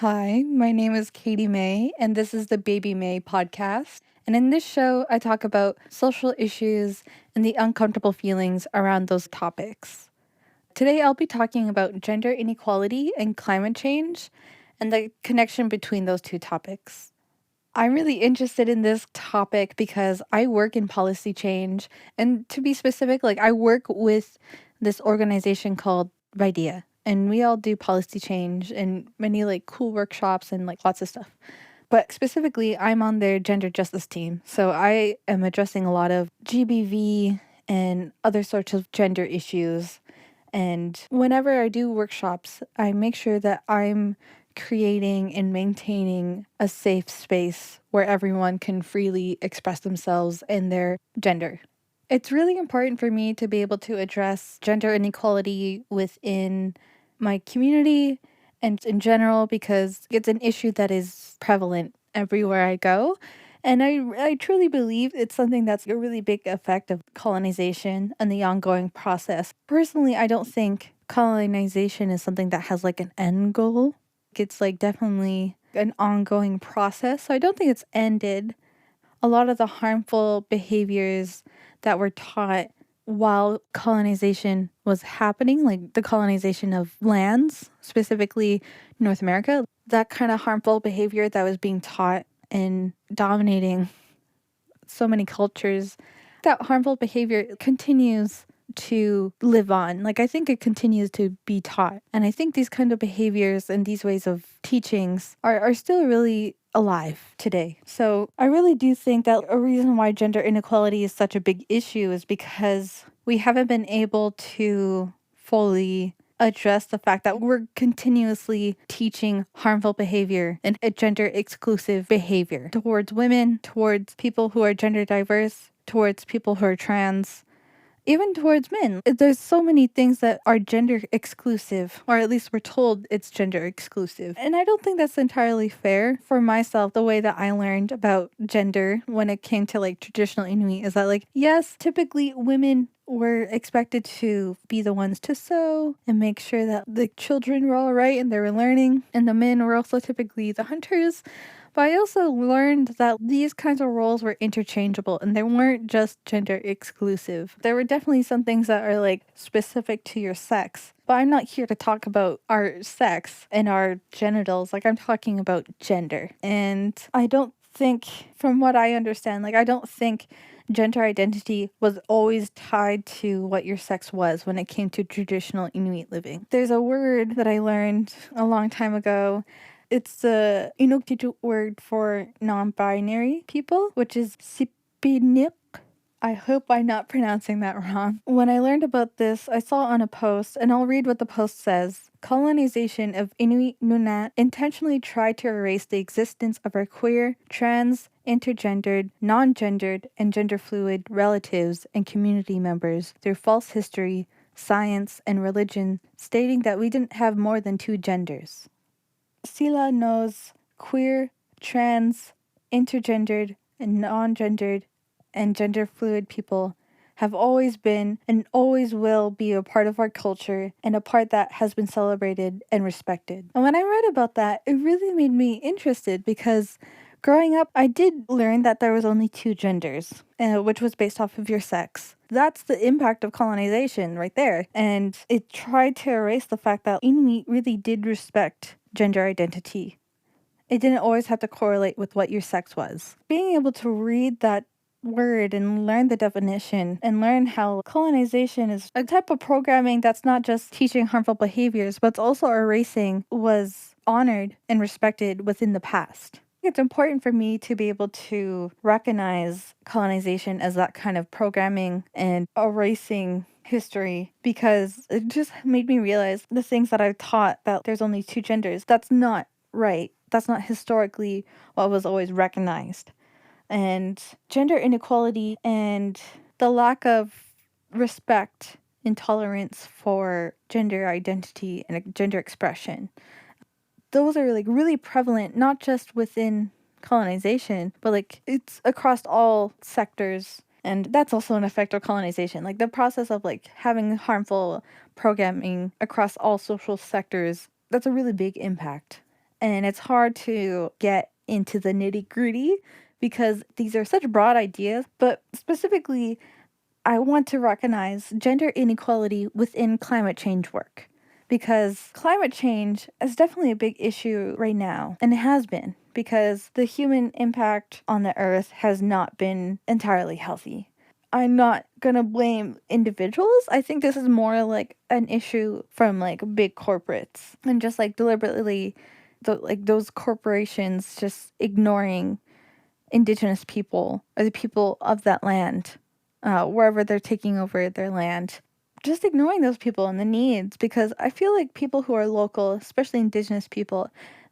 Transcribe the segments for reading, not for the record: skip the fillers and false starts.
Hi, my name is Katie May, and this is the Baby May podcast. And in this show, I talk about social issues and the uncomfortable feelings around those topics. Today, I'll be talking about gender inequality and climate change and the connection between those two topics. I'm really interested in this topic because I work in policy change. And to be specific, I work with this organization called VIDEA. And we all do policy change and many cool workshops and lots of stuff. But specifically, I'm on their gender justice team. So I am addressing a lot of GBV and other sorts of gender issues. And whenever I do workshops, I make sure that I'm creating and maintaining a safe space where everyone can freely express themselves and their gender. It's really important for me to be able to address gender inequality within my community and in general because it's an issue that is prevalent everywhere I go. And I truly believe it's something that's a really big effect of colonization and the ongoing process. Personally, I don't think colonization is something that has an end goal. It's definitely an ongoing process. So I don't think it's ended. A lot of the harmful behaviors that were taught while colonization was happening, like the colonization of lands, specifically North America, that kind of harmful behavior that was being taught and dominating so many cultures, that harmful behavior continues to live on. I think it continues to be taught. And I think these kind of behaviors and these ways of teachings are still really alive today. So I really do think that a reason why gender inequality is such a big issue is because we haven't been able to fully address the fact that we're continuously teaching harmful behavior and a gender exclusive behavior towards women, towards people who are gender diverse, towards people who are trans, even towards men. There's so many things that are gender exclusive, or at least we're told it's gender exclusive. And I don't think that's entirely fair. For myself, the way that I learned about gender when it came to traditional Inuit is that yes, typically women were expected to be the ones to sew and make sure that the children were all right and they were learning, and the men were also typically the hunters. But I also learned that these kinds of roles were interchangeable and they weren't just gender exclusive. There were definitely some things that are specific to your sex. But I'm not here to talk about our sex and our genitals. I'm talking about gender. And I don't think, from what I understand, I don't think gender identity was always tied to what your sex was when it came to traditional Inuit living. There's a word that I learned a long time ago. It's the Inuktitut word for non-binary people, which is sipinik. I hope I'm not pronouncing that wrong. When I learned about this, I saw on a post, and I'll read what the post says. Colonization of Inuit Nunavut intentionally tried to erase the existence of our queer, trans, intergendered, non-gendered, and gender fluid relatives and community members through false history, science, and religion, stating that we didn't have more than two genders. Sila knows queer, trans, intergendered, and non-gendered, and gender fluid people have always been and always will be a part of our culture and a part that has been celebrated and respected. And when I read about that, it really made me interested because growing up, I did learn that there was only two genders, which was based off of your sex. That's the impact of colonization right there. And it tried to erase the fact that Inuit really did respect gender identity. It didn't always have to correlate with what your sex was. Being able to read that word and learn the definition and learn how colonization is a type of programming that's not just teaching harmful behaviors, but it's also erasing was honored and respected within the past. It's important for me to be able to recognize colonization as that kind of programming and erasing history because it just made me realize the things that I've taught that there's only two genders. That's not right. That's not historically what was always recognized. And gender inequality and the lack of respect and tolerance for gender identity and gender expression, those are really prevalent, not just within colonization, but it's across all sectors. And that's also an effect of colonization. The process of having harmful programming across all social sectors, that's a really big impact. And it's hard to get into the nitty-gritty because these are such broad ideas. But specifically, I want to recognize gender inequality within climate change work. Because climate change is definitely a big issue right now, and it has been, because the human impact on the earth has not been entirely healthy. I'm not gonna blame individuals. I think this is more like an issue from like big corporates and just like deliberately those corporations just ignoring indigenous people or the people of that land, wherever they're taking over their land, just ignoring those people and the needs, because I feel like people who are local, especially indigenous people,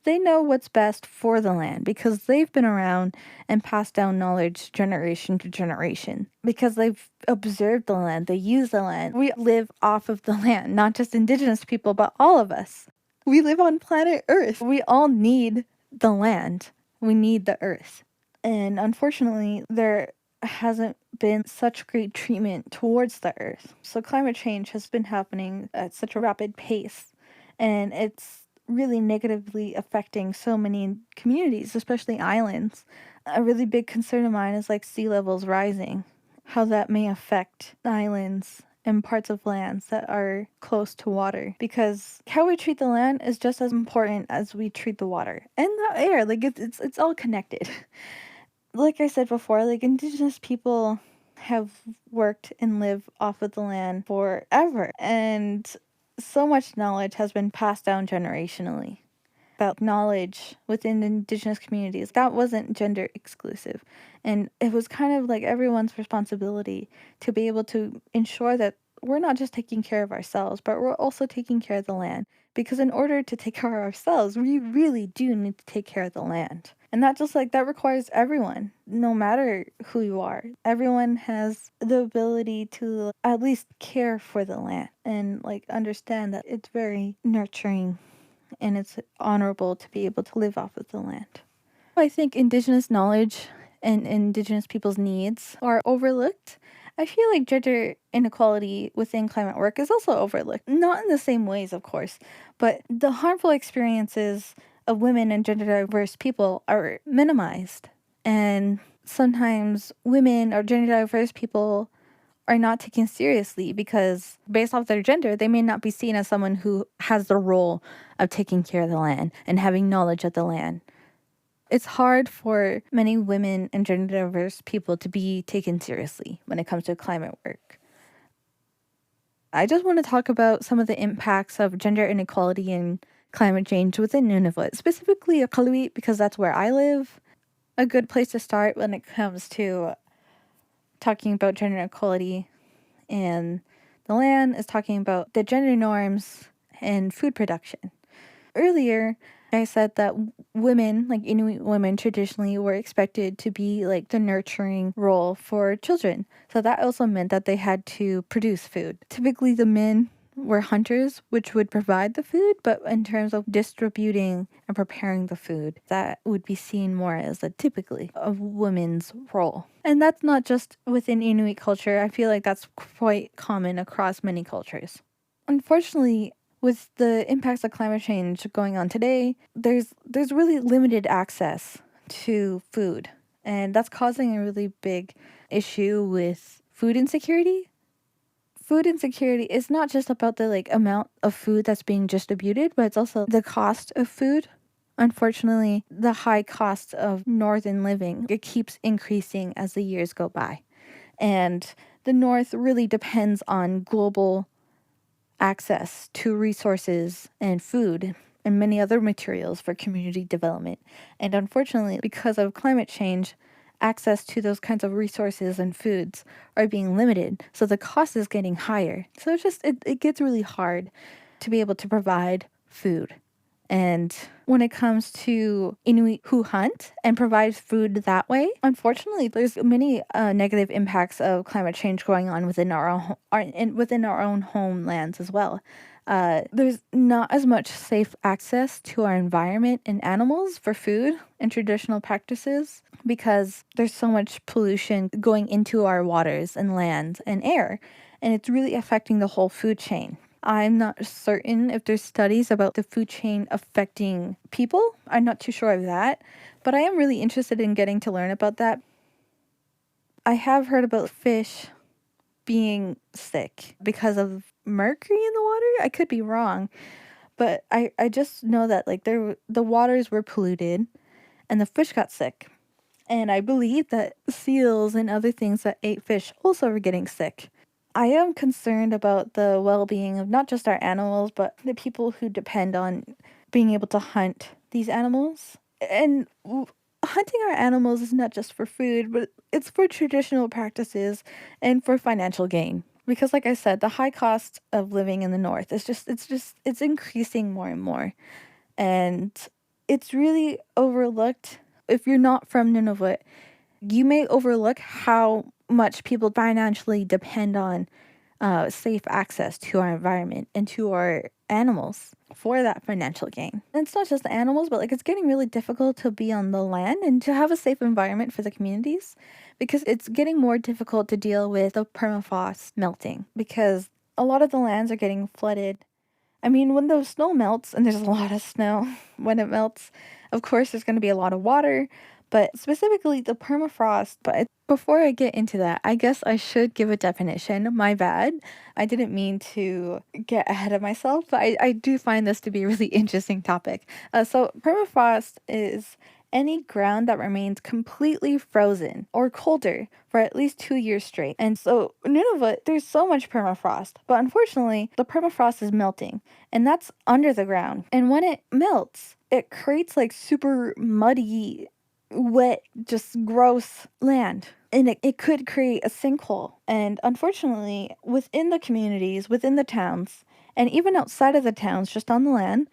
they know what's best for the land because they've been around and passed down knowledge generation to generation because they've observed the land, they use the land. We live off of the land, not just indigenous people, but all of us. We live on planet Earth. We all need the land. We need the earth. And unfortunately, there hasn't been such great treatment towards the earth. So climate change has been happening at such a rapid pace, and it's really negatively affecting so many communities, especially islands. A really big concern of mine is like sea levels rising, how that may affect islands and parts of lands that are close to water, because how we treat the land is just as important as we treat the water and the air. Like it's all connected. Like I said before, like indigenous people have worked and live off of the land forever, and so much knowledge has been passed down generationally. That knowledge within indigenous communities, that wasn't gender exclusive, and it was kind of like everyone's responsibility to be able to ensure that we're not just taking care of ourselves, but we're also taking care of the land, because in order to take care of ourselves, we really do need to take care of the land. And that requires everyone, no matter who you are. Everyone has the ability to at least care for the land and like understand that it's very nurturing and it's honorable to be able to live off of the land. I think indigenous knowledge and indigenous people's needs are overlooked. I feel like gender inequality within climate work is also overlooked. Not in the same ways, of course, but the harmful experiences of women and gender diverse people are minimized. And sometimes women or gender diverse people are not taken seriously because based off their gender, they may not be seen as someone who has the role of taking care of the land and having knowledge of the land. It's hard for many women and gender diverse people to be taken seriously when it comes to climate work. I just want to talk about some of the impacts of gender inequality and climate change within Nunavut, specifically Iqaluit, because that's where I live. A good place to start when it comes to talking about gender inequality and the land is talking about the gender norms and food production. Earlier, I said that women, like Inuit women, traditionally were expected to be like the nurturing role for children. So that also meant that they had to produce food. Typically, the men were hunters, which would provide the food, but in terms of distributing and preparing the food, that would be seen more as typically a woman's role. And that's not just within Inuit culture. I feel like that's quite common across many cultures. Unfortunately, with the impacts of climate change going on today, there's really limited access to food. And that's causing a really big issue with food insecurity. Food insecurity is not just about the amount of food that's being distributed, but it's also the cost of food. Unfortunately, the high cost of northern living, it keeps increasing as the years go by. And the north really depends on global access to resources and food and many other materials for community development. And unfortunately, because of climate change, access to those kinds of resources and foods are being limited. So the cost is getting higher. So it gets really hard to be able to provide food. And when it comes to Inuit who hunt and provide food that way, unfortunately, there's many negative impacts of climate change going on within our own homelands as well. There's not as much safe access to our environment and animals for food and traditional practices because there's so much pollution going into our waters and land and air, and it's really affecting the whole food chain. I'm not certain if there's studies about the food chain affecting people. I'm not too sure of that, but I am really interested in getting to learn about that. I have heard about fish being sick because of mercury in the water. I could be wrong, but I just know that like the waters were polluted and the fish got sick. And I believe that seals and other things that ate fish also were getting sick. I am concerned about the well-being of not just our animals, but the people who depend on being able to hunt these animals. And hunting our animals is not just for food, but it's for traditional practices and for financial gain. Because like I said, the high cost of living in the north is it's increasing more and more. And it's really overlooked. If you're not from Nunavut, you may overlook how much people financially depend on safe access to our environment and to our animals for that financial gain. And it's not just the animals, but like it's getting really difficult to be on the land and to have a safe environment for the communities because it's getting more difficult to deal with the permafrost melting because a lot of the lands are getting flooded. I mean, when the snow melts, and there's a lot of snow when it melts, of course, there's going to be a lot of water, but specifically the permafrost. But before I get into that, I guess I should give a definition. My bad. I didn't mean to get ahead of myself, but I do find this to be a really interesting topic. So, permafrost is any ground that remains completely frozen or colder for at least 2 years straight. And so, Nunavut, there's so much permafrost, but unfortunately, the permafrost is melting, and that's under the ground. And when it melts, it creates like super muddy, wet, just gross land. And it could create a sinkhole. And unfortunately, within the communities, within the towns, and even outside of the towns, just on the land,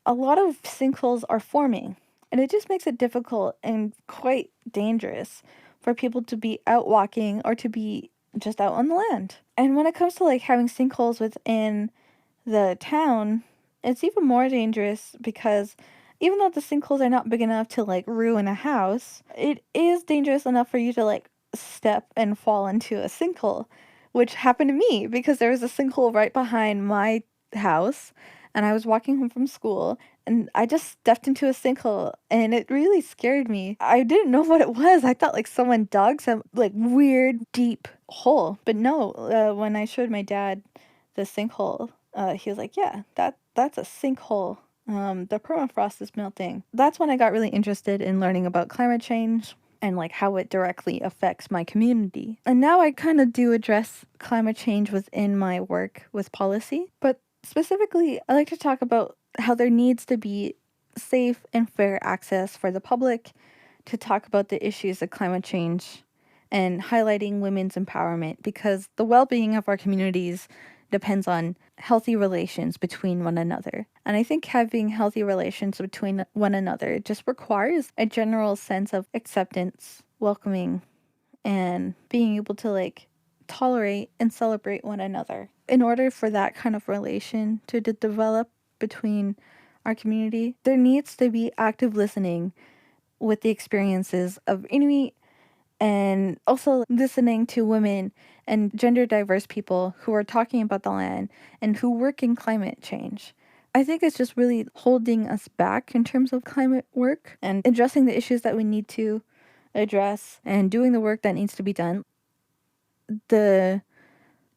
a lot of sinkholes are forming. And it just makes it difficult and quite dangerous for people to be out walking or to be just out on the land. And when it comes to like having sinkholes within the town, it's even more dangerous because even though the sinkholes are not big enough to like ruin a house, it is dangerous enough for you to like step and fall into a sinkhole, which happened to me because there was a sinkhole right behind my house and I was walking home from school and I just stepped into a sinkhole and it really scared me. I didn't know what it was. I thought like someone dug some like weird deep hole. But no, when I showed my dad the sinkhole, he was like, yeah, that's a sinkhole. The permafrost is melting. That's when I got really interested in learning about climate change and like how it directly affects my community. And now I kind of do address climate change within my work with policy, but specifically, I like to talk about how there needs to be safe and fair access for the public to talk about the issues of climate change and highlighting women's empowerment because the well-being of our communities depends on healthy relations between one another. And I think having healthy relations between one another just requires a general sense of acceptance, welcoming, and being able to like tolerate and celebrate one another. In order for that kind of relation to develop between our community, there needs to be active listening with the experiences of Inuit and also listening to women and gender diverse people who are talking about the land and who work in climate change. I think it's just really holding us back in terms of climate work and addressing the issues that we need to address and doing the work that needs to be done. The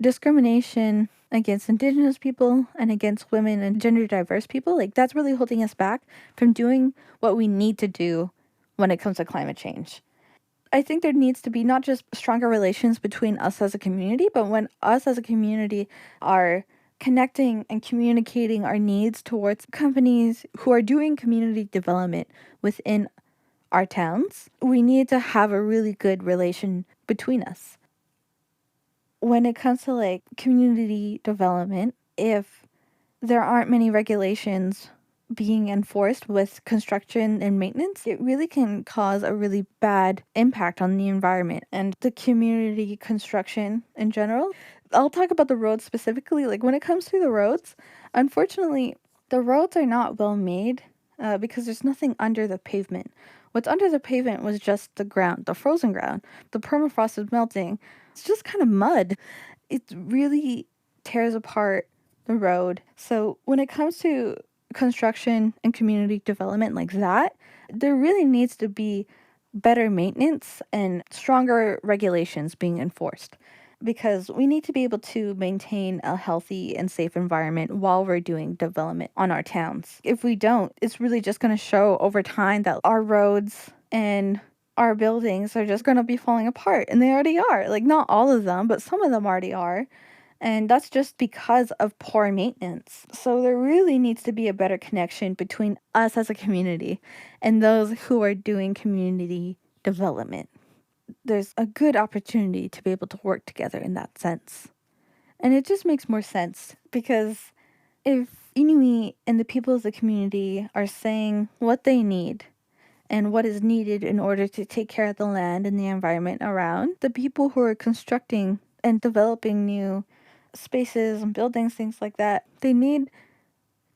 discrimination against Indigenous people and against women and gender diverse people, like that's really holding us back from doing what we need to do when it comes to climate change. I think there needs to be not just stronger relations between us as a community, but when us as a community are connecting and communicating our needs towards companies who are doing community development within our towns, we need to have a really good relation between us. When it comes to like community development, if there aren't many regulations being enforced with construction and maintenance, it really can cause a really bad impact on the environment and the community construction in general. I'll talk about the roads specifically. Like when it comes to the roads, unfortunately, the roads are not well made because there's nothing under the pavement. What's under the pavement was just the ground, the frozen ground. The permafrost is melting. It's just kind of mud. It really tears apart the road. So when it comes to construction and community development like that, there really needs to be better maintenance and stronger regulations being enforced, because we need to be able to maintain a healthy and safe environment while we're doing development on our towns. If we don't, it's really just going to show over time that our roads and our buildings are just going to be falling apart, and they already are. Like, not all of them, but some of them already are. And that's just because of poor maintenance. So there really needs to be a better connection between us as a community and those who are doing community development. There's a good opportunity to be able to work together in that sense. And it just makes more sense, because if Inuit and the people of the community are saying what they need and what is needed in order to take care of the land and the environment around, the people who are constructing and developing new spaces and buildings, things like that, they need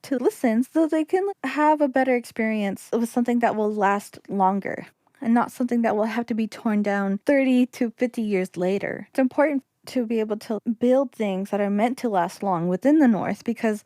to listen so they can have a better experience with something that will last longer and not something that will have to be torn down 30 to 50 years later. It's important to be able to build things that are meant to last long within the North, because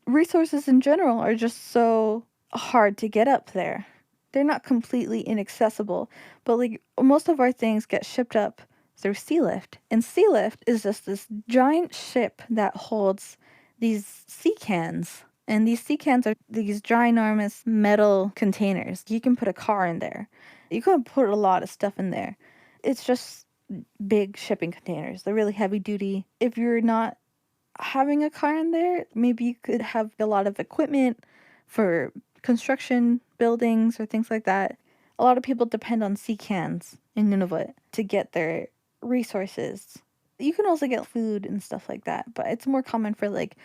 resources in general are just so hard to get up there. They're not completely inaccessible, but like most of our things get shipped up through sea lift. And sea lift is just this giant ship that holds these sea cans. And these sea cans are these ginormous metal containers. You can put a car in there. You can put a lot of stuff in there. It's just big shipping containers. They're really heavy duty. If you're not having a car in there, maybe you could have a lot of equipment for construction buildings or things like that. A lot of people depend on sea cans in Nunavut to get their resources. You can also get food and stuff like that, but it's more common for like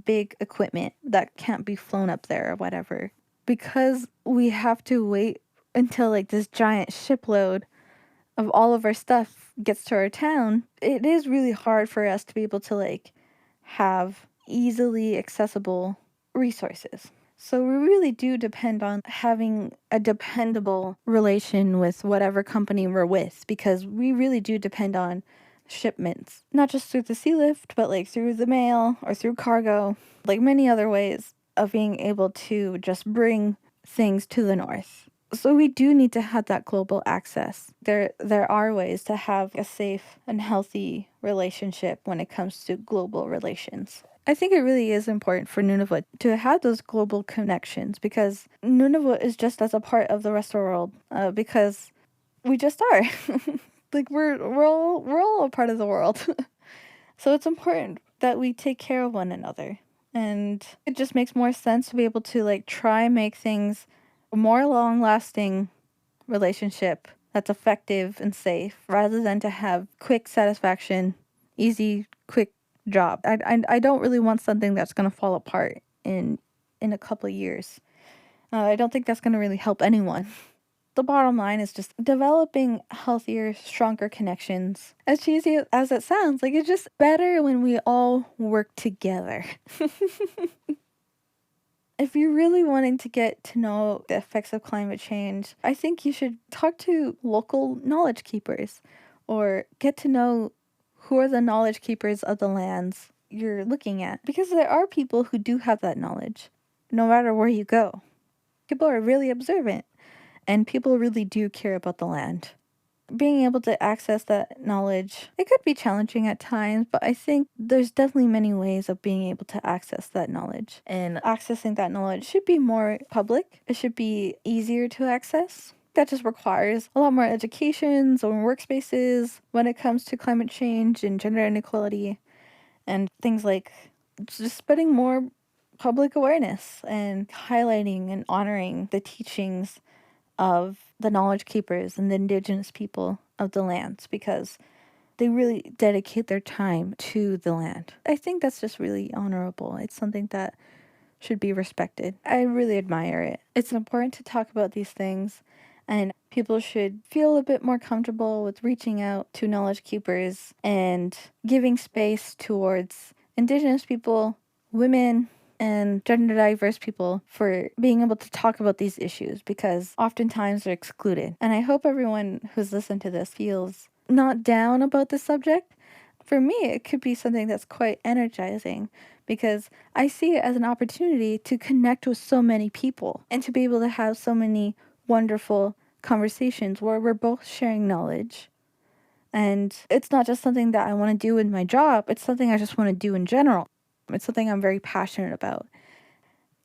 big equipment that can't be flown up there or whatever. Because we have to wait until like this giant shipload of all of our stuff gets to our town, it is really hard for us to be able to like have easily accessible resources. So we really do depend on having a dependable relation with whatever company we're with, because we really do depend on shipments, not just through the sea lift, but like through the mail or through cargo, like many other ways of being able to just bring things to the North. So we do need to have that global access. There are ways to have a safe and healthy relationship when it comes to global relations. I think it really is important for Nunavut to have those global connections, because Nunavut is just as a part of the rest of the world, because we just are. Like we're all a part of the world. So it's important that we take care of one another. And it just makes more sense to be able to like try and make things a more long-lasting relationship that's effective and safe, rather than to have quick satisfaction, easy, quick job. I don't really want something that's going to fall apart in a couple of years. I don't think that's going to really help anyone. The bottom line is just developing healthier, stronger connections. As cheesy as it sounds, like it's just better when we all work together. If you're really wanting to get to know the effects of climate change, I think you should talk to local knowledge keepers, or get to know who are the knowledge keepers of the lands you're looking at. Because there are people who do have that knowledge, no matter where you go. People are really observant, and people really do care about the land. Being able to access that knowledge, it could be challenging at times, but I think there's definitely many ways of being able to access that knowledge. And accessing that knowledge should be more public. It should be easier to access. That just requires a lot more educations or workspaces when it comes to climate change and gender inequality, and things like just spreading more public awareness and highlighting and honoring the teachings of the knowledge keepers and the indigenous people of the lands, because they really dedicate their time to the land. I think that's just really honorable. It's something that should be respected. I really admire it. It's important to talk about these things, and people should feel a bit more comfortable with reaching out to knowledge keepers and giving space towards indigenous people, women, and gender diverse people for being able to talk about these issues, because oftentimes they're excluded. And I hope everyone who's listened to this feels not down about the subject, for me, it could be something that's quite energizing because I see it as an opportunity to connect with so many people and to be able to have so many wonderful conversations where we're both sharing knowledge. And it's not just something that I want to do in my job, it's something I just want to do in general. It's something I'm very passionate about.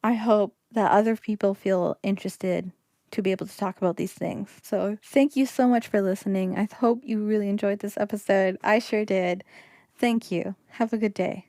I hope that other people feel interested to be able to talk about these things. So, thank you so much for listening. I hope you really enjoyed this episode. I sure did. Thank you. Have a good day.